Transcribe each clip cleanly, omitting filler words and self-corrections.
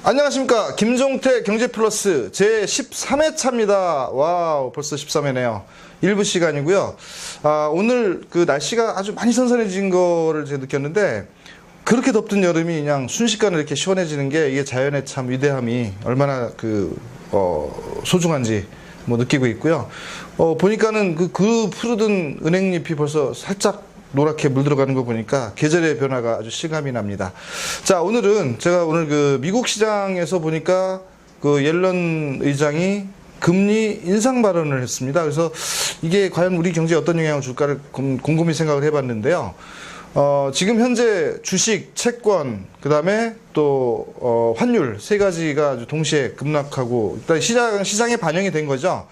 안녕하십니까. 김종태 경제플러스 제13회차입니다. 와우, 벌써 13회네요. 일부 시간이고요. 오늘 그 날씨가 아주 많이 선선해진 거를 제가 느꼈는데, 그렇게 덥던 여름이 그냥 순식간에 이렇게 시원해지는 게 이게 자연의 참 위대함이 얼마나 소중한지 느끼고 있고요. 보니까는 그 푸르던 은행잎이 벌써 살짝 노랗게 물들어가는 거 보니까 계절의 변화가 아주 실감이 납니다. 자, 오늘은 제가 오늘 미국 시장에서 보니까 옐런 의장이 금리 인상 발언을 했습니다. 그래서 이게 과연 우리 경제에 어떤 영향을 줄까를 곰곰이 생각을 해봤는데요. 지금 현재 주식, 채권, 그 다음에 또 환율 세 가지가 아주 동시에 급락하고 일단 시장에 반영이 된 거죠.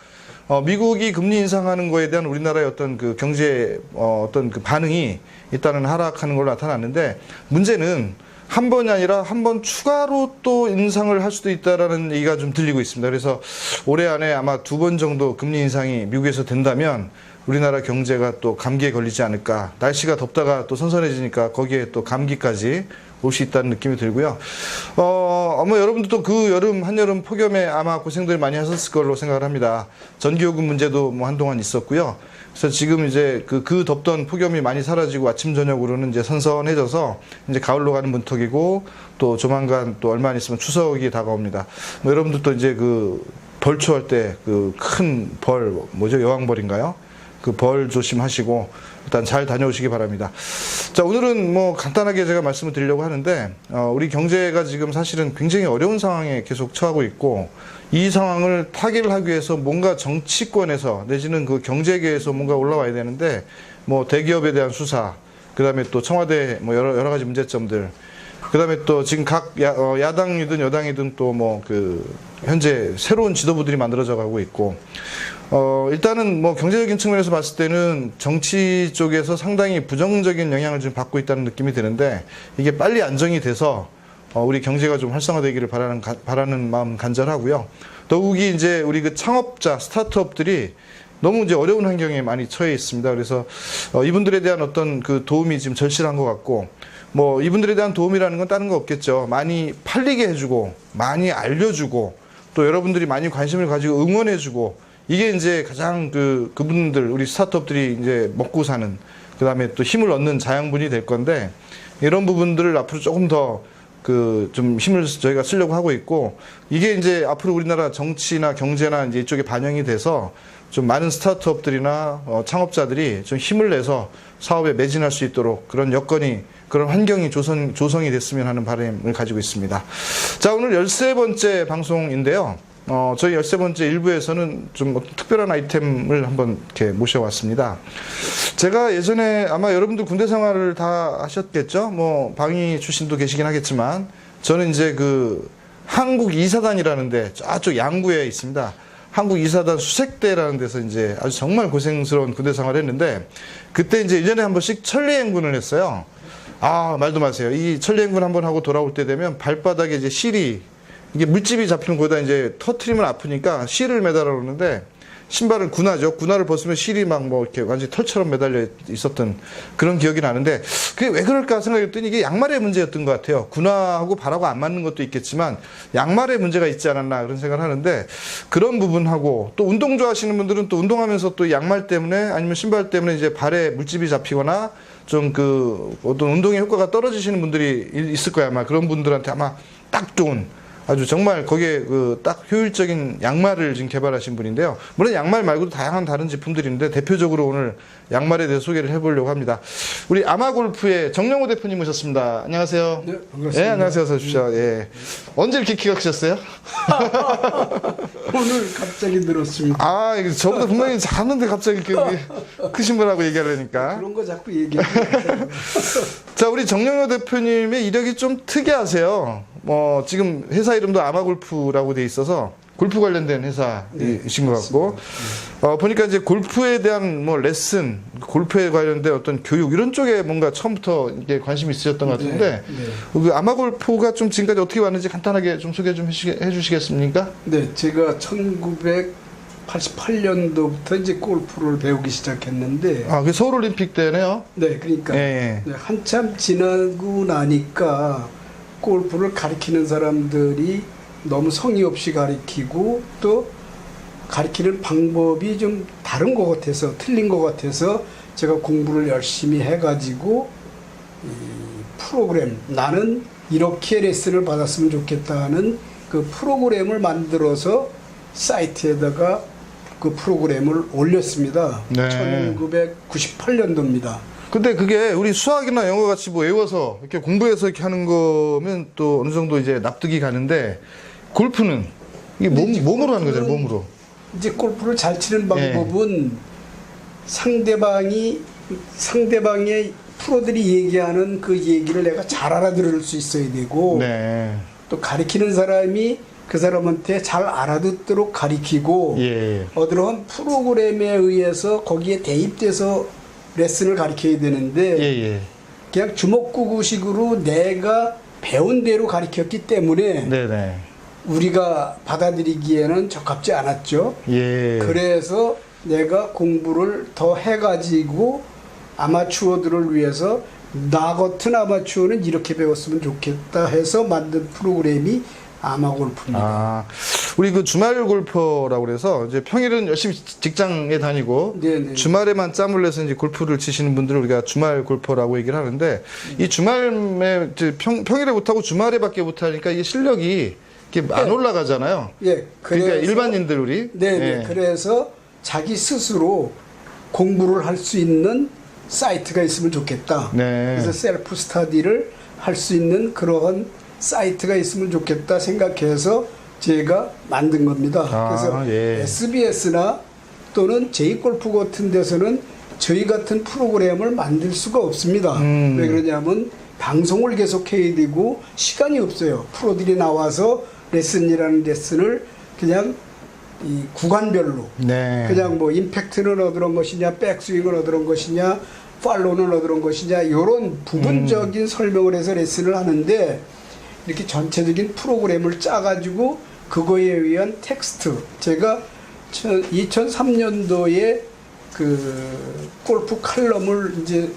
미국이 금리 인상하는 거에 대한 우리나라의 어떤 경제 어떤 반응이 일단은 하락하는 걸로 나타났는데, 문제는 한 번이 아니라 한 번 추가로 또 인상을 할 수도 있다라는 얘기가 좀 들리고 있습니다. 그래서 올해 안에 아마 2번 정도 금리 인상이 미국에서 된다면 우리나라 경제가 또 감기에 걸리지 않을까. 날씨가 덥다가 또 선선해지니까 거기에 또 감기까지 올 수 있다는 느낌이 들고요. 아마 여러분들도 그 여름, 한여름 폭염에 아마 고생들 많이 하셨을 걸로 생각을 합니다. 전기요금 문제도 한동안 있었고요. 그래서 지금 이제 그 덥던 폭염이 많이 사라지고 아침, 저녁으로는 이제 선선해져서 이제 가을로 가는 문턱이고, 또 조만간 또 얼마 안 있으면 추석이 다가옵니다. 여러분들도 이제 벌초할 때 큰 벌, 여왕벌인가요? 그 벌 조심하시고 일단 잘 다녀오시기 바랍니다. 자, 오늘은 간단하게 제가 말씀을 드리려고 하는데, 우리 경제가 지금 사실은 굉장히 어려운 상황에 계속 처하고 있고, 이 상황을 타개를 하기 위해서 뭔가 정치권에서 내지는 경제계에서 뭔가 올라와야 되는데, 대기업에 대한 수사, 그 다음에 또 청와대 여러 가지 문제점들, 그 다음에 또 지금 각 야당이든 여당이든 또 현재 새로운 지도부들이 만들어져 가고 있고, 일단은 경제적인 측면에서 봤을 때는 정치 쪽에서 상당히 부정적인 영향을 좀 받고 있다는 느낌이 드는데, 이게 빨리 안정이 돼서 우리 경제가 좀 활성화되기를 바라는 마음 간절하고요. 더욱이 이제 우리 창업자, 스타트업들이 너무 이제 어려운 환경에 많이 처해 있습니다. 그래서 이분들에 대한 어떤 도움이 지금 절실한 것 같고, 이분들에 대한 도움이라는 건 다른 거 없겠죠. 많이 팔리게 해주고, 많이 알려주고, 또 여러분들이 많이 관심을 가지고 응원해주고, 이게 이제 가장 그분들, 우리 스타트업들이 이제 먹고 사는, 그 다음에 또 힘을 얻는 자양분이 될 건데, 이런 부분들을 앞으로 조금 더 좀 힘을 저희가 쓰려고 하고 있고, 이게 이제 앞으로 우리나라 정치나 경제나 이제 이쪽에 반영이 돼서 좀 많은 스타트업들이나 창업자들이 좀 힘을 내서 사업에 매진할 수 있도록 그런 여건이, 그런 환경이 조성이 됐으면 하는 바람을 가지고 있습니다. 자, 오늘 13번째 방송인데요. 저희 13번째 일부에서는 좀 특별한 아이템을 한번 이렇게 모셔왔습니다. 제가 예전에 아마 여러분들 군대 생활을 다 하셨겠죠? 방위 출신도 계시긴 하겠지만, 저는 이제 한국 이사단이라는 데, 저쪽 양구에 있습니다. 한국 이사단 수색대라는 데서 이제 아주 정말 고생스러운 군대 생활을 했는데, 그때 이제 1년에 한 번씩 천리행군을 했어요. 말도 마세요. 이 천리행군 한번 하고 돌아올 때 되면 발바닥에 이제 실이, 이게 물집이 잡히는 거다 이제 터트리면 아프니까 실을 매달아 놓는데, 신발은 군화죠. 군화를 벗으면 실이 이렇게 완전히 털처럼 매달려 있었던 그런 기억이 나는데, 그게 왜 그럴까 생각했더니 이게 양말의 문제였던 것 같아요. 군화하고 발하고 안 맞는 것도 있겠지만 양말에 문제가 있지 않았나 그런 생각을 하는데, 그런 부분하고 또 운동 좋아하시는 분들은 또 운동하면서 또 양말 때문에 아니면 신발 때문에 이제 발에 물집이 잡히거나 좀 어떤 운동의 효과가 떨어지시는 분들이 있을 거야. 아마 그런 분들한테 아마 딱 좋은, 아주 정말 거기에 딱 효율적인 양말을 지금 개발하신 분인데요. 물론 양말 말고도 다양한 다른 제품들이 있는데, 대표적으로 오늘 양말에 대해서 소개를 해보려고 합니다. 우리 아마골프의 정영호 대표님 모셨습니다. 안녕하세요. 네, 반갑습니다. 네, 안녕하세요. 어서 오십시오. 예. 언제 이렇게 키가 크셨어요? 오늘 갑자기 늘었습니다. 저보다 분명히 작은데 갑자기 이렇게 크신 분하고 얘기하려니까. 그런 거 자꾸 얘기해요. 자, 우리 정영호 대표님의 이력이 좀 특이하세요. 지금 회사 이름도 아마골프라고 돼 있어서 골프 관련된 회사이신 것 같고, 보니까 이제 골프에 대한 레슨, 골프에 관련된 어떤 교육 이런 쪽에 뭔가 처음부터 이게 관심이 있으셨던 것 같은데, 아마골프가 좀 지금까지 어떻게 왔는지 간단하게 좀 소개 좀 해주시겠습니까? 네, 제가 1988년도부터 이제 골프를 배우기 시작했는데, 그게 서울올림픽 때네요. 네, 그러니까 예. 네, 한참 지나고 나니까 골프를 가리키는 사람들이 너무 성의 없이 가리키고 또 가리키는 방법이 좀 다른 것 같아서 틀린 것 같아서 제가 공부를 열심히 해가지고 이 프로그램 나는 이렇게 레슨을 받았으면 좋겠다는 그 프로그램을 만들어서 사이트에다가 그 프로그램을 올렸습니다. 네. 1998년도입니다. 근데 그게 우리 수학이나 영어 같이 뭐 외워서 이렇게 공부해서 이렇게 하는 거면 또 어느 정도 이제 납득이 가는데 골프는 이게 몸으로 하는 거잖아요, 몸으로. 이제 골프를 잘 치는 방법은 상대방의 프로들이 얘기하는 그 얘기를 내가 잘 알아들을 수 있어야 되고 네. 또 가리키는 사람이 그 사람한테 잘 알아듣도록 가리키고 예. 어떠한 프로그램에 의해서 거기에 대입돼서 레슨을 가리켜야 되는데 예. 그냥 주먹구구식으로 내가 배운 대로 가리켰기 때문에 네네. 우리가 받아들이기에는 적합지 않았죠. 예. 그래서 내가 공부를 더 해가지고 아마추어들을 위해서 나 같은 아마추어는 이렇게 배웠으면 좋겠다 해서 만든 프로그램이 아마골프입니다. 아, 우리 그 주말 골퍼라고 그래서 이제 평일은 열심히 직장에 다니고 네네. 주말에만 짬을 내서 이제 골프를 치시는 분들을 우리가 주말 골퍼라고 얘기를 하는데 이 주말에 이제 평일에 못하고 주말에밖에 못하니까 이게 실력이 이렇게 안 올라가잖아요. 예, 그러니까 일반인들 우리. 네, 예. 그래서 자기 스스로 공부를 할 수 있는 사이트가 있으면 좋겠다. 네. 그래서 셀프 스터디를 할 수 있는 그러한 사이트가 있으면 좋겠다 생각해서 제가 만든 겁니다. 그래서 예. SBS나 또는 제이골프 같은 데서는 저희 같은 프로그램을 만들 수가 없습니다. 왜 그러냐면 방송을 계속해야 되고 시간이 없어요. 프로들이 나와서 레슨이라는 레슨을 그냥 이 구간별로 네. 그냥 뭐 임팩트는 어떤 것이냐, 백스윙은 어떤 것이냐, 팔로우는 어떤 것이냐 이런 부분적인 설명을 해서 레슨을 하는데 이렇게 전체적인 프로그램을 짜가지고 그거에 의한 텍스트 제가 2003년도에 그 골프 칼럼을 이제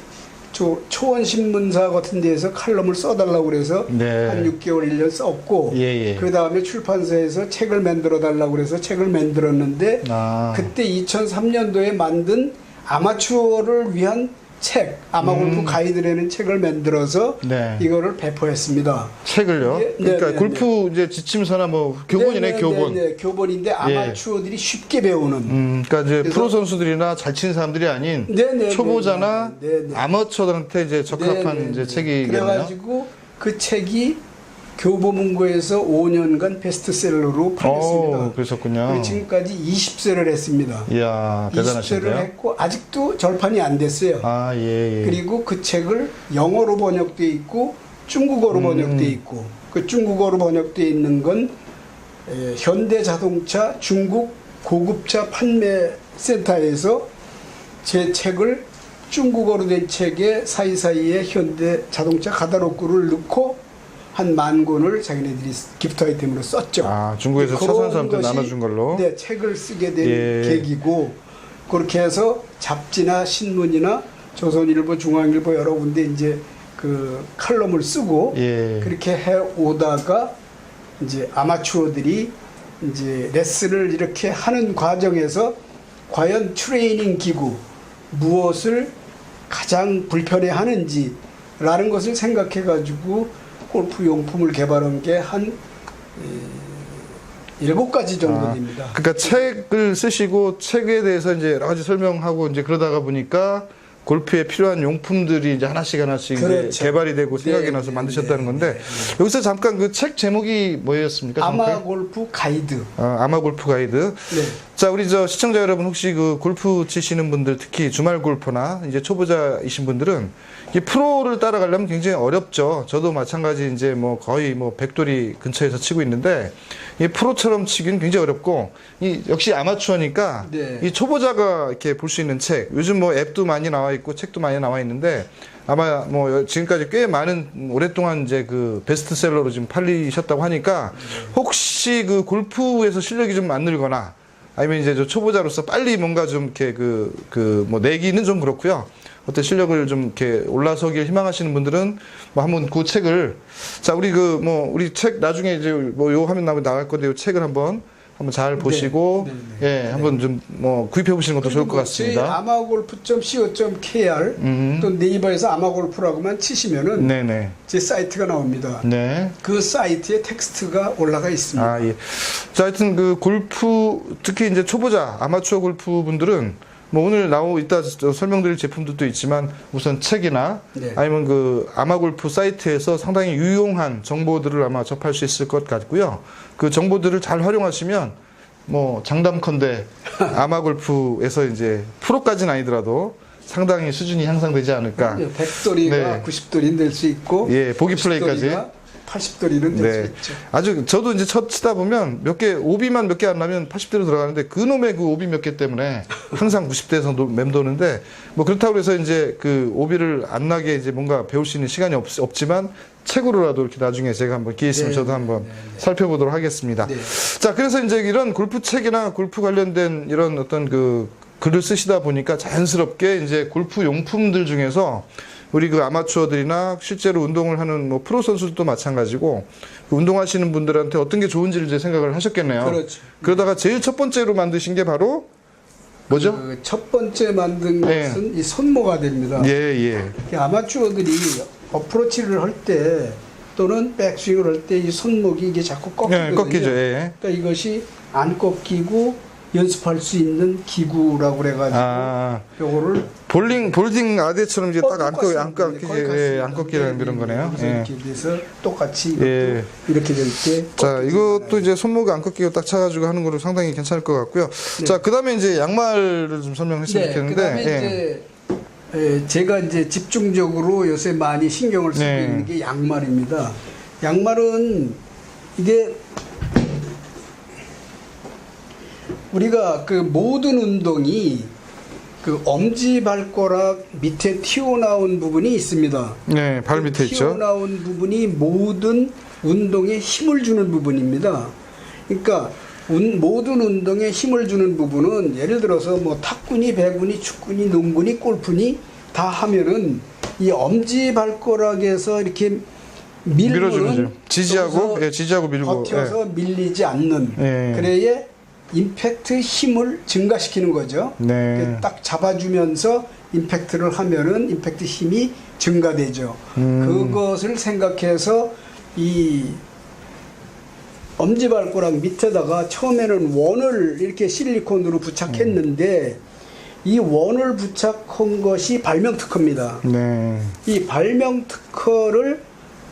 초원신문사 같은 데에서 칼럼을 써달라고 그래서 네. 한 6개월 1년 썼고 예. 그 다음에 출판사에서 책을 만들어 달라고 그래서 책을 만들었는데 그때 2003년도에 만든 아마추어를 위한 책 아마골프 가이드라는 책을 만들어서 네. 이거를 배포했습니다. 책을요? 네, 그러니까 네, 골프 이제 지침서나 뭐 교본이네, 교본. 네, 교본인데 아마추어들이 쉽게 배우는. 그러니까 이제 그래서- 프로 선수들이나 잘 치는 사람들이 아닌 네, 초보자나 네. 아마추어들한테 이제 적합한 이제 책이겠네요. 그래가지고 그 책이 교보문고에서 5년간 베스트셀러로 팔렸습니다. 그랬었군요. 그리고 지금까지 20세를 했습니다. 이야, 20세를 대단하신데요. 했고 아직도 절판이 안 됐어요. 아, 예. 그리고 그 책을 영어로 번역돼 있고 중국어로 번역돼 있고 그 중국어로 번역돼 있는 건 현대자동차 중국 고급차 판매 센터에서 제 책을 중국어로 된 책에 사이사이에 현대자동차 가다로구를 넣고 한 10,000권을 자기네들이 기프트 아이템으로 썼죠. 아, 중국에서 그런 사소한 사람들 것이, 나눠준 걸로? 네, 책을 쓰게 된 예. 계기고 그렇게 해서 잡지나 신문이나 조선일보, 중앙일보 여러 군데 이제 그 칼럼을 쓰고 예. 그렇게 해 오다가 이제 아마추어들이 이제 레슨을 이렇게 하는 과정에서 과연 트레이닝 기구 무엇을 가장 불편해 하는지라는 것을 생각해 가지고 골프 용품을 개발한 게 한 7가지 정도 됩니다. 그러니까 책을 쓰시고 책에 대해서 이제 여러 가지 설명하고 이제 그러다가 보니까 골프에 필요한 용품들이 이제 하나씩 이제 그렇죠. 개발이 되고 생각이 네, 나서 네, 만드셨다는 네, 건데 네, 여기서 잠깐 그 책 제목이 뭐였습니까? 아마골프 가이드. 아마골프 가이드. 네. 자, 우리 저 시청자 여러분 혹시 그 골프 치시는 분들 특히 주말 골퍼나 이제 초보자이신 분들은 이 프로를 따라가려면 굉장히 어렵죠. 저도 마찬가지 이제 뭐 거의 뭐 백돌이 근처에서 치고 있는데 이 프로처럼 치기는 굉장히 어렵고 이 역시 아마추어니까 네. 이 초보자가 이렇게 볼 수 있는 책 요즘 뭐 앱도 많이 나와 있고 책도 많이 나와 있는데 아마 뭐 지금까지 꽤 많은 오랫동안 이제 그 베스트셀러로 지금 팔리셨다고 하니까 혹시 그 골프에서 실력이 좀 안 늘거나 아니면 이제 저 초보자로서 빨리 뭔가 좀 이렇게 뭐 내기는 좀 그렇고요. 어떤 실력을 좀 이렇게 올라서길 희망하시는 분들은 뭐 한번 그 책을 자 우리 우리 책 나중에 이제 뭐 요 화면 나오면 나갈 건데 요 책을 한번 잘 보시고 한번 좀 뭐 구입해 보시는 것도 좋을 것 같습니다. 아마골프.co.kr 또 네이버에서 아마골프라고만 치시면은 네네. 제 사이트가 나옵니다. 네. 그 사이트에 텍스트가 올라가 있습니다. 아 예. 자 하여튼 그 골프 특히 이제 초보자 아마추어 골프 분들은 뭐 오늘 이따 설명드릴 제품들도 있지만 우선 책이나 아니면 그 아마골프 사이트에서 상당히 유용한 정보들을 아마 접할 수 있을 것 같고요. 그 정보들을 잘 활용하시면 뭐 장담컨대 아마골프에서 이제 프로까지는 아니더라도 상당히 수준이 향상되지 않을까. 100돌이가 90돌이 될 수 있고 예, 보기 플레이까지 80돌이는 될 수 있죠. 아주 저도 이제 첫 치다 보면 오비만 몇 개 안 나면 80대로 들어가는데 그놈의 그 오비 몇 개 때문에 항상 90대에서 맴도는데 뭐 그렇다고 해서 이제 그 오비를 안 나게 이제 뭔가 배울 수 있는 시간이 없지만 책으로라도 이렇게 나중에 제가 한번 기회 있으면 저도 한번 살펴보도록 하겠습니다. 자, 그래서 이제 이런 골프 책이나 골프 관련된 이런 어떤 그 글을 쓰시다 보니까 자연스럽게 이제 골프 용품들 중에서 우리 그 아마추어들이나 실제로 운동을 하는 뭐 프로 선수들도 마찬가지고 그 운동하시는 분들한테 어떤 게 좋은지를 이제 생각을 하셨겠네요. 그렇죠. 그러다가 제일 첫 번째로 만드신 게 바로 뭐죠? 그 첫 번째 만든 것은 이 손모가 됩니다. 예. 아마추어들이 어프로치를 할 때 또는 백스윙을 할 때 이 손목이 이게 자꾸 꺾이거든요. 꺾이죠. 예. 그러니까 이것이 안 꺾이고 연습할 수 있는 기구라고 그래가지고 요거를 볼딩 아대처럼 이제 딱 안 꺾이라는 그런 거네요. 이렇게 돼서 똑같이 이렇게 될 때. 자, 이것도 이제 손목이 안 꺾이고 딱 차가지고 하는 거로 상당히 괜찮을 것 같고요. 자, 그 다음에 이제 양말을 좀 설명했으면 좋겠는데. 그 다음에 이제 제가 이제 집중적으로 요새 많이 신경을 쓰고 있는 게 양말입니다. 양말은 이게 우리가 그 모든 운동이 그 엄지발가락 밑에 튀어나온 부분이 있습니다. 네, 발 밑에 있죠. 튀어나온 부분이 모든 운동에 힘을 주는 부분입니다. 그러니까 모든 운동에 힘을 주는 부분은 예를 들어서 뭐 탁구니, 배구니, 축구니, 농구니, 골프니 다 하면은 이 엄지발가락에서 이렇게 밀어주는 지지하고 밀고 버텨서 밀리지 않는 그래야 임팩트 힘을 증가시키는 거죠. 딱 잡아주면서 임팩트를 하면은 임팩트 힘이 증가되죠. 그것을 생각해서 이 엄지발가락 밑에다가 처음에는 원을 이렇게 실리콘으로 부착했는데 이 원을 부착한 것이 발명 특허입니다. 이 발명 특허를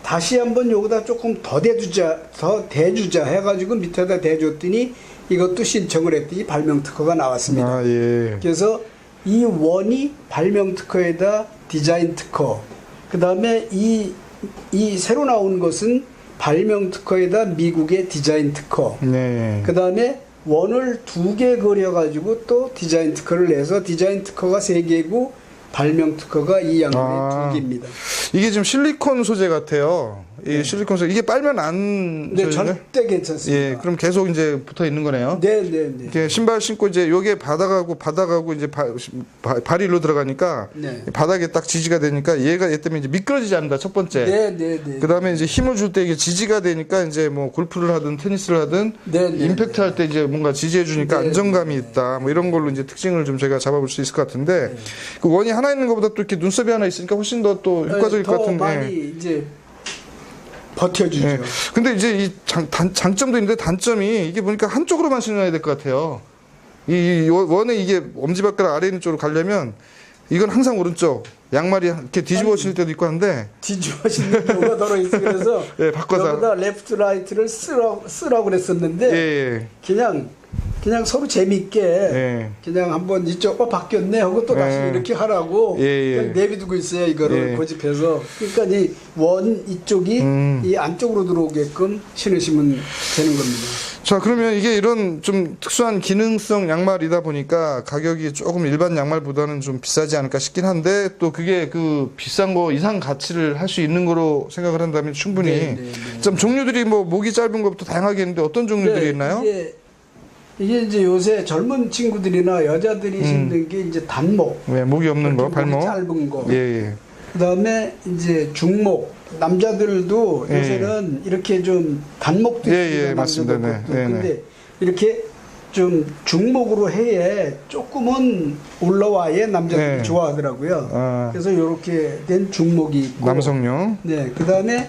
다시 한번 여기다 조금 더 대주자 해가지고 밑에다 대줬더니 이것도 신청을 했더니 발명 특허가 나왔습니다. 그래서 이 원이 발명 특허에다 디자인 특허, 그 다음에 이 새로 나온 것은 발명 특허에다 미국의 디자인 특허, 그 다음에 원을 2개 그려가지고 또 디자인 특허를 내서 디자인 특허가 3개고 발명 특허가 이 양면에 2개입니다. 이게 지금 실리콘 소재 같아요. 이 실리콘 소재 이게 빨면 안 절대 괜찮습니다. 예, 그럼 계속 이제 붙어 있는 거네요. 네. 이렇게 신발 신고 이제 요게 바닥하고 이제 발이 일로 들어가니까 바닥에 딱 지지가 되니까 얘 때문에 이제 미끄러지지 않는다. 첫 번째. 네. 그다음에 이제 힘을 줄 때 이게 지지가 되니까 이제 뭐 골프를 하든 테니스를 하든 임팩트 할 때 이제 뭔가 지지해 주니까 안정감이 있다. 뭐 이런 걸로 이제 특징을 좀 제가 잡아볼 수 있을 것 같은데 그 원이 하나 있는 것보다 또 이렇게 눈썹이 하나 있으니까 훨씬 더 또 효과적일 것 같은데. 많이 이제 버텨주죠. 근데 이제 이 장점도 있는데 단점이 이게 보니까 한쪽으로만 신어야 될 것 같아요. 이 원에 이게 엄지발가락 아래 있는 쪽으로 가려면 이건 항상 오른쪽 양말이 이렇게 뒤집어질 때도 있고 한데 뒤집어지는 경우가 더러 있어. 그래서 바꿔서 여기다 레프트 라이트를 쓰라고 그랬었는데 그냥 서로 재밌게 그냥 한번 이쪽 바뀌었네 하고 또 다시 이렇게 하라고 그냥 내비두고 있어요. 이거를 고집해서. 그러니까 이 원 이쪽이 이 안쪽으로 들어오게끔 신으시면 되는 겁니다. 자, 그러면 이게 이런 좀 특수한 기능성 양말이다 보니까 가격이 조금 일반 양말보다는 좀 비싸지 않을까 싶긴 한데 또 그게 그 비싼 거 이상 가치를 할 수 있는 거로 생각을 한다면 충분히 좀 종류들이 뭐 목이 짧은 것부터 다양하게 있는데 어떤 종류들이 있나요? 이게 이제 요새 젊은 친구들이나 여자들이 신는 게 이제 단목. 네, 목이 없는 거, 목이 발목. 짧은 거. 예, 예. 그다음에 이제 중목. 남자들도 예. 요새는 이렇게 좀 단목도 예, 있습니다. 예, 맞습니다. 남자들 것도. 네, 네, 근데 이렇게 좀 중목으로 해에 조금은 올라와야 남자들이 네. 좋아하더라고요. 아. 그래서 이렇게 된 중목이 있고. 남성용. 네. 그다음에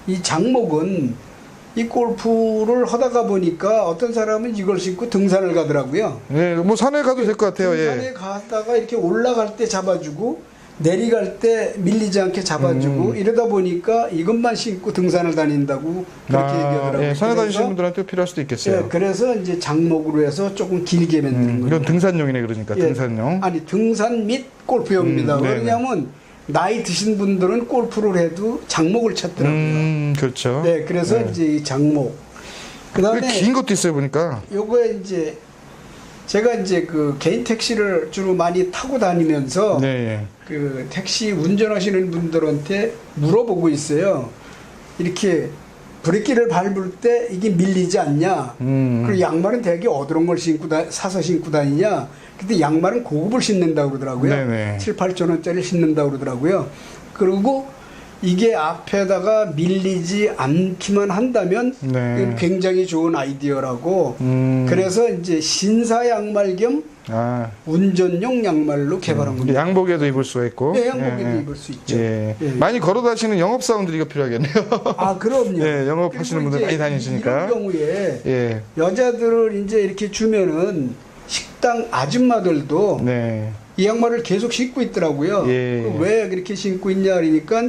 이 장목은 이 골프를 하다가 보니까 어떤 사람은 이걸 신고 등산을 가더라고요. 예, 뭐 산에 가도 될 것 같아요. 등산에 예. 가다가 이렇게 올라갈 때 잡아주고 내려갈 때 밀리지 않게 잡아주고 이러다 보니까 이것만 신고 등산을 다닌다고 그렇게 얘기하더라고요. 예, 산에 다니시는 그래서, 분들한테 필요할 수도 있겠어요. 예, 그래서 이제 장목으로 해서 조금 길게 만드는 거예요. 이건 등산용이네, 그러니까. 예, 등산용. 아니 등산 및 골프용입니다. 네네. 왜냐하면 나이 드신 분들은 골프를 해도 장목을 찾더라고요. 그렇죠. 네, 그래서 네. 이제 이 장목. 그다음에 긴 것도 있어요, 보니까. 요거에 이제 제가 이제 그 개인 택시를 주로 많이 타고 다니면서 네, 예. 그 택시 운전하시는 분들한테 물어보고 있어요. 이렇게 브레이크를 밟을 때 이게 밀리지 않냐? 그리고 양말은 되게 어두운 걸 사서 신고 다니냐? 근데 양말은 고급을 신는다고 그러더라고요. 네네. 7, 8천 원짜리 신는다고 그러더라고요. 그리고 이게 앞에다가 밀리지 않기만 한다면 네. 이건 굉장히 좋은 아이디어라고. 그래서 이제 신사 양말 겸 아, 운전용 양말로 개발한 겁니다. 양복에도 입을 수가 있고. 네, 양복에도 예, 예. 입을 수 있죠. 예. 예. 많이 걸어 다니시는 영업사원들이 이거 필요하겠네요. 아, 그럼요. 예, 영업하시는 그리고 분들 이제 많이 다니시니까. 이런 경우에 예. 여자들을 이제 이렇게 주면은 식당 아줌마들도 네. 이 양말을 계속 신고 있더라고요. 예. 왜 그렇게 신고 있냐 그러니까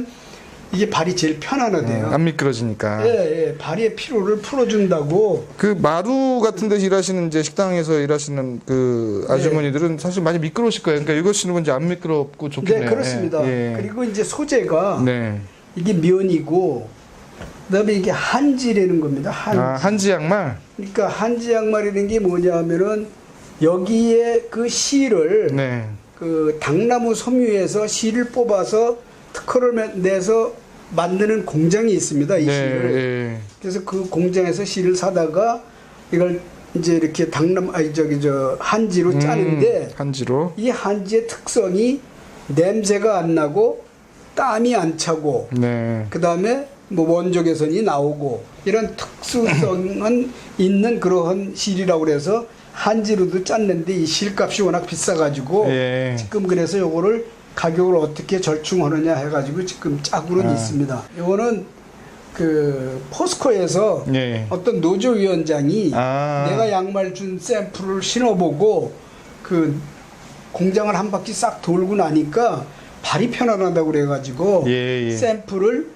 이게 발이 제일 편안하대요. 안 미끄러지니까. 예, 예, 발의 피로를 풀어준다고. 그 마루 같은 데서 일하시는 이제 식당에서 일하시는 그 아주머니들은 사실 많이 미끄러우실 거예요. 그러니까 이거 신으면 이제 안 미끄럽고 좋겠네요. 네, 그렇습니다. 예. 그리고 이제 소재가 네. 이게 면이고, 그다음에 이게 한지라는 겁니다. 한지. 아, 한지 양말. 그러니까 한지 양말이라는 게 뭐냐면은 여기에 그 실을 네. 그 당나무 섬유에서 실을 뽑아서 특허를 내서 만드는 공장이 있습니다. 이 네. 실을. 예. 그래서 그 공장에서 실을 사다가 이걸 이제 이렇게 한지로 짜는데 한지로. 이 한지의 특성이 냄새가 안 나고 땀이 안 차고 네. 그 다음에 뭐 원조 개선이 나오고 이런 특수성은 있는 그러한 실이라고 그래서 한지로도 짰는데 이 실값이 워낙 비싸가지고 예. 지금 그래서 요거를 가격을 어떻게 절충하느냐 해가지고 지금 짜고는 있습니다. 요거는 그 포스코에서 예. 어떤 노조위원장이 아. 내가 양말 준 샘플을 신어보고 그 공장을 한 바퀴 싹 돌고 나니까 발이 편안하다고 그래가지고 예, 예. 샘플을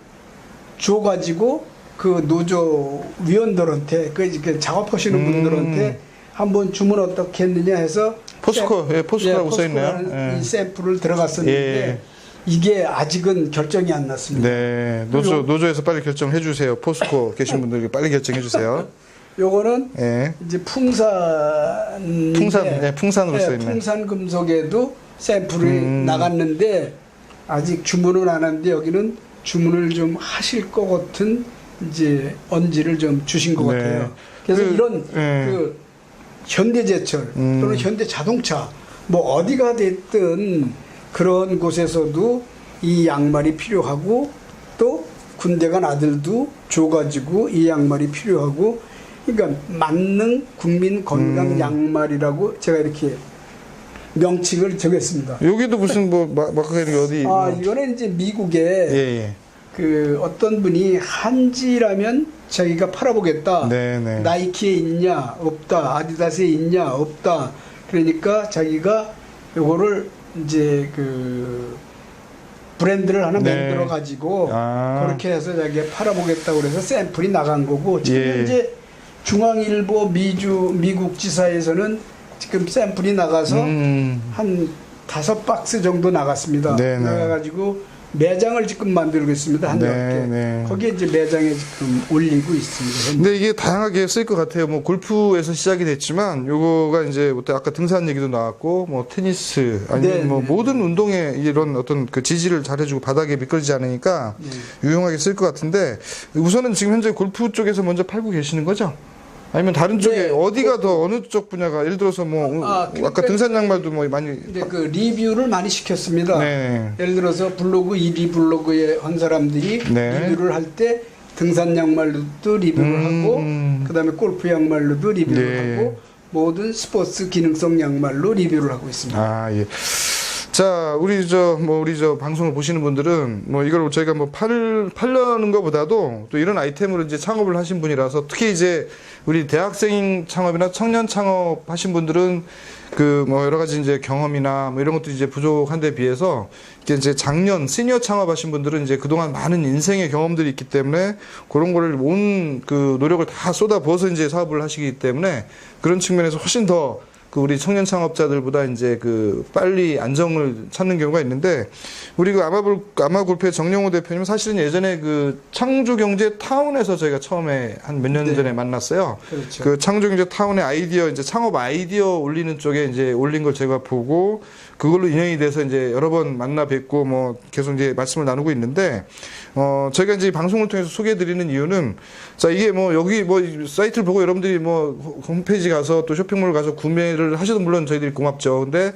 줘가지고 그 노조 위원들한테 그 작업하시는 분들한테 한번 주문 어떻게 했느냐 해서 포스코, 예, 포스코라고 써있네요. 포스코라는 예. 이 샘플을 들어갔었는데 예. 이게 아직은 결정이 안 났습니다. 네. 노조에서 빨리 결정해 주세요. 포스코 계신 분들 빨리 결정해 주세요. 요거는 예. 이제 풍산으로 써 있네. 풍산 금속에도 샘플이 나갔는데 아직 주문은 안 했는데 여기는 주문을 좀 하실 것 같은 이제 언지를 좀 주신 것 네. 같아요. 그래서 이런 예. 그 현대제철 또는 현대자동차 뭐 어디가 됐든 그런 곳에서도 이 양말이 필요하고 또 군대 간 아들도 줘가지고 이 양말이 필요하고 그러니까 만능 국민 건강 양말이라고 제가 이렇게 명칭을 정했습니다. 여기도 무슨 뭐 마크가 어디? 아 뭐. 이거는 이제 미국에 예. 그 어떤 분이 한지라면 자기가 팔아보겠다. 네네. 나이키에 있냐 없다. 아디다스에 있냐 없다. 그러니까 자기가 요거를 이제 그 브랜드를 하나 네. 만들어 가지고 아. 그렇게 해서 자기가 팔아보겠다고 그래서 샘플이 나간 거고 지금 예. 현재 중앙일보 미국 지사에서는 지금 샘플이 나가서 한 5박스 정도 나갔습니다. 네네. 나가가지고 매장을 지금 만들고 있습니다. 한 네, 10개. 네. 거기에 이제 매장에 지금 올리고 있습니다. 근데 이게 다양하게 쓸 것 같아요. 뭐 골프에서 시작이 됐지만 요거가 이제 아까 등산 얘기도 나왔고 뭐 테니스 아니면 네, 뭐 네. 모든 운동에 이런 어떤 그 지지를 잘해주고 바닥에 미끄러지지 않으니까 유용하게 쓸 것 같은데 우선은 지금 현재 골프 쪽에서 먼저 팔고 계시는 거죠? 아니면 다른 쪽에 네. 어디가 더 어느 쪽 분야가 예를 들어서 뭐 그러니까 아까 등산 양말도 뭐 많이 이제 그 리뷰를 많이 시켰습니다. 네. 예를 들어서 블로그 1위 블로그에 한 사람들이 네. 리뷰를 할 때 등산 양말로도 리뷰를 하고 그다음에 골프 양말로도 리뷰를 네. 하고 모든 스포츠 기능성 양말로 리뷰를 하고 있습니다. 아, 예. 자, 우리 저 방송을 보시는 분들은 뭐 이걸 저희가 뭐 팔려는 것보다도 또 이런 아이템으로 이제 창업을 하신 분이라서 특히 이제 우리 대학생 창업이나 청년 창업 하신 분들은 그 뭐 여러 가지 이제 경험이나 뭐 이런 것도 이제 부족한 데 비해서 이제 작년 시니어 창업하신 분들은 이제 그동안 많은 인생의 경험들이 있기 때문에 그런 거를 온 그 노력을 다 쏟아 부어서 이제 사업을 하시기 때문에 그런 측면에서 훨씬 더 그 우리 청년 창업자들보다 이제 그 빨리 안정을 찾는 경우가 있는데 우리 그 아마골프의 정영호 대표님은 사실은 예전에 그 창조경제 타운에서 저희가 처음에 한 몇 년 네. 전에 만났어요. 그렇죠. 그 창조경제 타운의 아이디어 이제 창업 아이디어 올리는 쪽에 이제 올린 걸 제가 보고 그걸로 인연이 돼서 이제 여러 번 만나 뵙고 뭐 계속 이제 말씀을 나누고 있는데 저희가 이제 이 방송을 통해서 소개해드리는 이유는 자 이게 뭐 여기 뭐 사이트를 보고 여러분들이 뭐 홈페이지 가서 또 쇼핑몰 가서 구매를 하셔도 물론 저희들이 고맙죠. 근데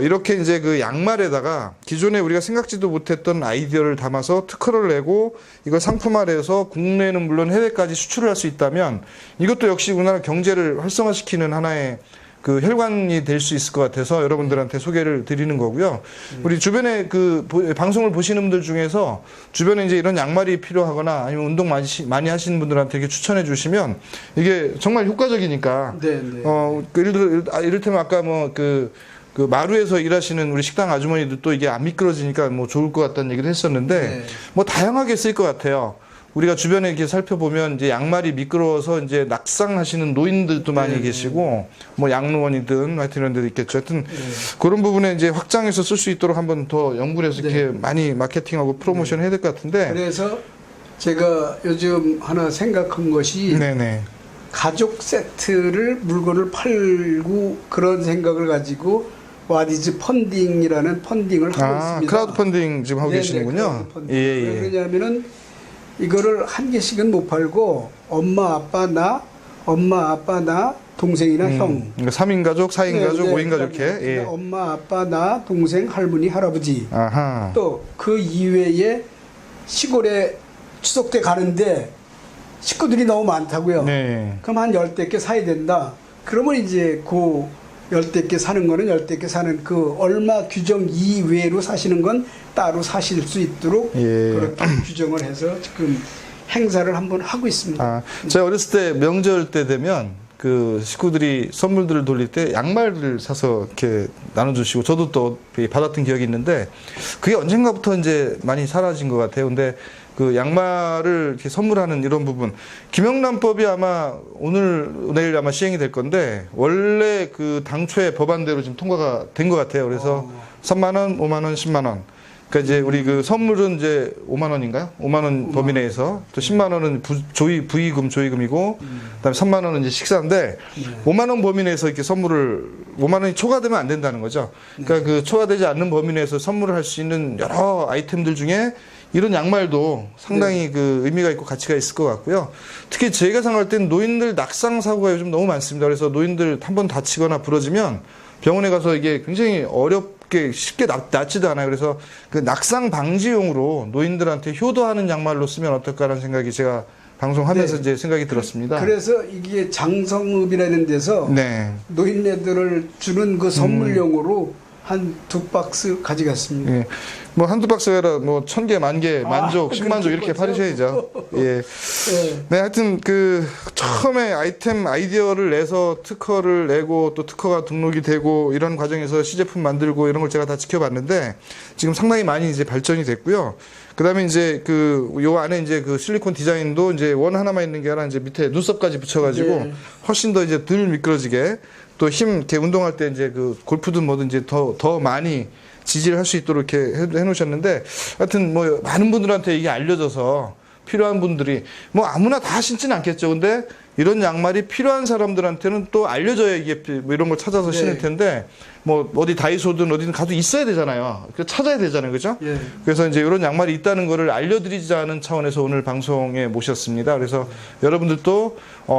이렇게 이제 그 양말에다가 기존에 우리가 생각지도 못했던 아이디어를 담아서 특허를 내고 이걸 상품화해서 국내는 물론 해외까지 수출을 할 수 있다면 이것도 역시 우리나라 경제를 활성화시키는 하나의 그 혈관이 될 수 있을 것 같아서 여러분들한테 소개를 드리는 거고요. 우리 주변에 그 방송을 보시는 분들 중에서 주변에 이제 이런 양말이 필요하거나 아니면 운동 많이 하시는 분들한테 이렇게 추천해 주시면 이게 정말 효과적이니까. 네, 네. 그 이를테면 아까 뭐 그 마루에서 일하시는 우리 식당 아주머니도 또 이게 안 미끄러지니까 뭐 좋을 것 같다는 얘기를 했었는데 네. 뭐 다양하게 쓸 것 같아요. 우리가 주변에 이렇게 살펴보면 이제 양말이 미끄러워서 이제 낙상하시는 노인들도 많이 네. 계시고 뭐 양로원이든 하여튼 이런 데도 있겠죠. 하여튼 그런 부분에 이제 확장해서 쓸 수 있도록 한번 더 연구를 해서 이렇게 많이 마케팅하고 프로모션 해야 될 것 같은데. 그래서 제가 요즘 하나 생각한 것이 네네. 가족 세트를 물건을 팔고 그런 생각을 가지고 와디즈 펀딩이라는 펀딩을 하고 있습니다. 크라우드 펀딩 지금 하고 네네, 계시는군요. 크라우드 펀딩. 예. 왜냐하면은 이거를 한 개씩은 못 팔고 엄마 아빠 나 동생이나 형. 그러니까 3인 가족, 4인 네, 가족, 네, 5인 가족 그러니까 해. 예. 엄마 아빠 나 동생 할머니 할아버지. 아하. 또 그 이외에 시골에 추석 때 가는데 식구들이 너무 많다고요. 네. 그럼 한 10대 개 사야 된다. 그러면 이제 그 10대 개 사는 거는 10대 개 사는 그 얼마 규정 이외로 사시는 건 따로 사실 수 있도록 예. 그렇게 규정을 해서 지금 행사를 한번 하고 있습니다. 제가 어렸을 때 명절 때 되면 그 식구들이 선물들을 돌릴 때 양말을 사서 이렇게 나눠주시고 저도 또 받았던 기억이 있는데 그게 언젠가부터 이제 많이 사라진 것 같아요. 근데 그 양말을 이렇게 선물하는 이런 부분 김영란법이 아마 오늘 내일 아마 시행이 될 건데 원래 그 당초에 법안대로 지금 통과가 된 것 같아요. 그래서 3만 원, 5만 원, 10만 원. 그러니까 이제 우리 그 선물은 이제 5만 원인가요? 5만 원 범위 내에서 또 10만 원은 부의금 조의금이고 그다음에 3만 원은 이제 식사인데 5만 원 범위 내에서 이렇게 선물을 5만 원이 초과되면 안 된다는 거죠. 그러니까 그 초과되지 않는 범위 내에서 선물을 할 수 있는 여러 아이템들 중에 이런 양말도 상당히 그 의미가 있고 가치가 있을 것 같고요. 특히 저희가 생각할 때는 노인들 낙상 사고가 요즘 너무 많습니다. 그래서 노인들 한번 다치거나 부러지면 병원에 가서 이게 굉장히 어렵게 쉽게 낫지도 않아요. 그래서 그 낙상 방지용으로 노인들한테 효도하는 양말로 쓰면 어떨까라는 생각이 제가 방송하면서 네. 이제 생각이 들었습니다. 그래서 이게 장성읍이라는 데서 네. 노인네들을 주는 그 선물용으로 한 2박스 가져갔습니다. 예. 뭐 한두 박스가 아니라 뭐 1000개, 10,000개, 만족, 10만족 이렇게 그렇죠. 팔으셔야죠. 예. 네. 네, 하여튼 그 처음에 아이디어를 내서 특허를 내고 또 특허가 등록이 되고 이런 과정에서 시제품 만들고 이런 걸 제가 다 지켜봤는데 지금 상당히 많이 이제 발전이 됐고요. 그다음에 이제 그 요 안에 이제 그 실리콘 디자인도 이제 원 하나만 있는 게 아니라 이제 밑에 눈썹까지 붙여가지고 네. 훨씬 더 이제 덜 미끄러지게 또 이렇게 운동할 때 이제 그 골프든 뭐든 이제 더 많이 지지를 할 수 있도록 이렇게 해놓으셨는데 하여튼 뭐 많은 분들한테 이게 알려져서 필요한 분들이 뭐 아무나 다 신지는 않겠죠. 근데 이런 양말이 필요한 사람들한테는 또 알려져야 이게 뭐 이런 걸 찾아서 네. 신을 텐데 뭐 어디 다이소든 어디든 가도 있어야 되잖아요. 찾아야 되잖아요. 그죠? 예. 그래서 이제 이런 양말이 있다는 거를 알려드리자는 차원에서 오늘 방송에 모셨습니다. 그래서 여러분들도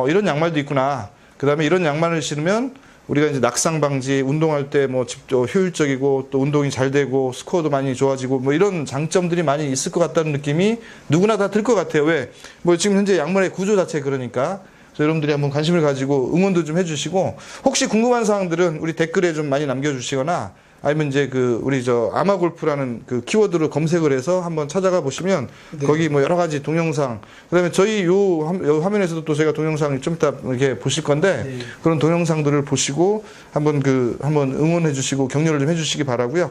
이런 양말도 있구나. 그 다음에 이런 양말을 신으면 우리가 이제 낙상 방지, 운동할 때 뭐 효율적이고 또 운동이 잘 되고 스코어도 많이 좋아지고 뭐 이런 장점들이 많이 있을 것 같다는 느낌이 누구나 다 들 것 같아요. 왜? 뭐 지금 현재 양말의 구조 자체 그러니까. 그래서 여러분들이 한번 관심을 가지고 응원도 좀 해주시고 혹시 궁금한 사항들은 우리 댓글에 좀 많이 남겨주시거나 아니면 이제 우리 아마골프라는 키워드로 검색을 해서 한번 찾아가 보시면 네. 거기 뭐 여러 가지 동영상 그다음에 저희 요 화면에서도 또 제가 동영상을 좀 이따 이렇게 보실 건데 네. 그런 동영상들을 보시고 한번 응원해 주시고 격려를 좀 해 주시기 바라고요.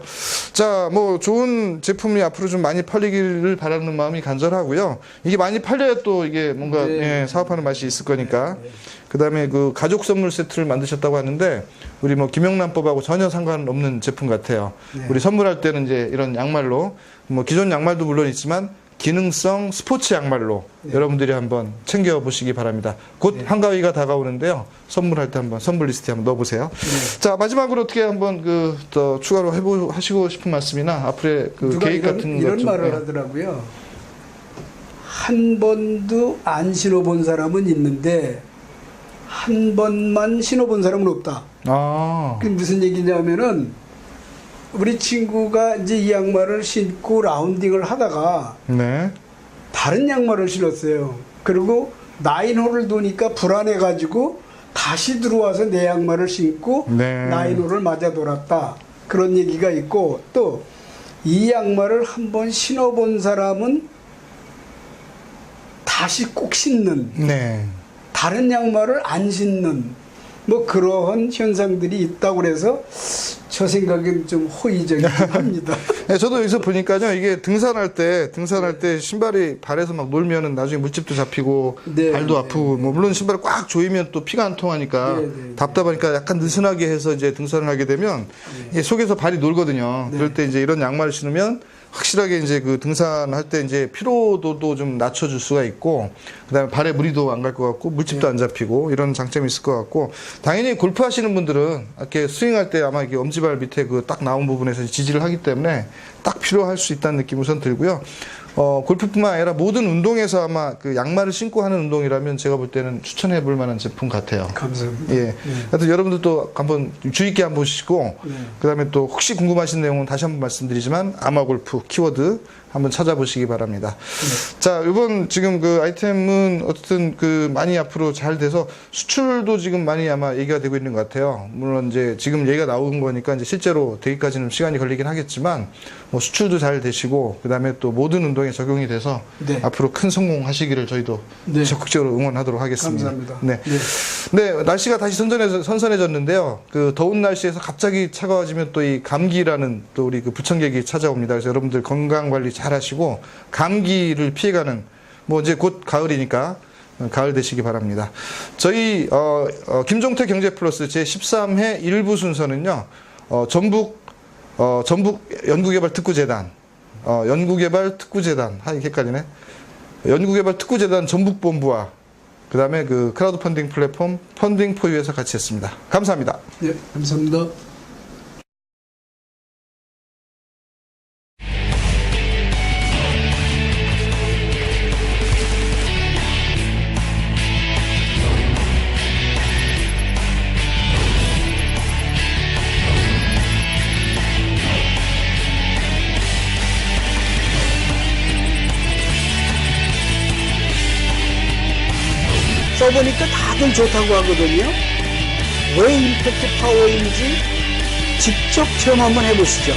자, 뭐 좋은 제품이 앞으로 좀 많이 팔리기를 바라는 마음이 간절하고요. 이게 많이 팔려야 또 이게 뭔가 네. 예, 사업하는 맛이 있을 거니까. 네. 그다음에 가족 선물 세트를 만드셨다고 하는데 우리 뭐 김영란법하고 전혀 상관없는 제품 같아요. 네. 우리 선물할 때는 이제 이런 양말로 뭐 기존 양말도 물론 있지만 기능성 스포츠 양말로 네. 여러분들이 한번 챙겨 보시기 바랍니다. 곧 네. 한가위가 다가오는데요. 선물할 때 한번 선물 리스트에 한번 넣어보세요. 네. 자, 마지막으로 어떻게 한번 더 추가로 하시고 싶은 말씀이나 앞으로의 누가 계획 같은 것 이런 좀. 말을 예. 하더라고요. 한 번도 안 신어본 사람은 있는데 한 번만 신어본 사람은 없다. 아, 그게 무슨 얘기냐면은 우리 친구가 이제 이 양말을 신고 라운딩을 하다가 네. 다른 양말을 신었어요. 그리고 9홀을 도니까 불안해가지고 다시 들어와서 내 양말을 신고 네. 9홀을 맞아 돌았다. 그런 얘기가 있고 또 이 양말을 한번 신어본 사람은 다시 꼭 신는 네. 다른 양말을 안 신는 뭐 그러한 현상들이 있다고 그래서 저 생각엔 좀 호의적이긴 합니다. 네, 저도 여기서 보니까요, 이게 등산할 때 신발이 발에서 막 놀면은 나중에 물집도 잡히고 네, 발도 네, 아프고 뭐 물론 신발을 꽉 조이면 또 피가 안 통하니까 네, 네, 답답하니까 약간 느슨하게 해서 이제 등산을 하게 되면 이게 속에서 발이 놀거든요. 네. 그럴 때 이제 이런 양말을 신으면 확실하게 이제 등산할 때 이제 피로도도 좀 낮춰줄 수가 있고, 그 다음에 발에 무리도 안 갈 것 같고, 물집도 안 잡히고, 이런 장점이 있을 것 같고, 당연히 골프 하시는 분들은 이렇게 스윙할 때 아마 이게 엄지발 밑에 딱 나온 부분에서 지지를 하기 때문에 딱 필요할 수 있다는 느낌이 우선 들고요. 골프뿐만 아니라 모든 운동에서 아마 양말을 신고 하는 운동이라면 제가 볼 때는 추천해 볼 만한 제품 같아요. 감사합니다. 예. 네. 하여튼 여러분들도 한번 주의 있게 한번 보시고, 네. 그 다음에 또 혹시 궁금하신 내용은 다시 한번 말씀드리지만, 아마골프 키워드 한번 찾아보시기 바랍니다. 자, 이번 지금 아이템은 어쨌든 많이 앞으로 잘 돼서 수출도 지금 많이 아마 얘기가 되고 있는 것 같아요. 물론 이제 지금 얘기가 나온 거니까 이제 실제로 되기까지는 시간이 걸리긴 하겠지만, 뭐 수출도 잘 되시고, 그 다음에 또 모든 운동에 적용이 돼서 네. 앞으로 큰 성공하시기를 저희도 네. 적극적으로 응원하도록 하겠습니다. 감사합니다. 네. 네. 네, 날씨가 다시 선선해졌는데요. 더운 날씨에서 갑자기 차가워지면 또 이 감기라는 또 우리 부청객이 찾아옵니다. 그래서 여러분들 건강 관리 잘 하시고 감기를 피해가는 뭐 이제 곧 가을이니까 가을 되시기 바랍니다. 저희 김종태 경제플러스 제13회 1부 순서는요. 전북 연구개발특구재단 연구개발특구재단 헷갈리네. 연구개발특구재단 전북본부와 그 다음에 크라우드 펀딩 플랫폼 펀딩포유에서 같이 했습니다. 감사합니다. 네, 감사합니다. 써보니까 다들 좋다고 하거든요. 왜 임팩트 파워인지 직접 체험 한번 해보시죠.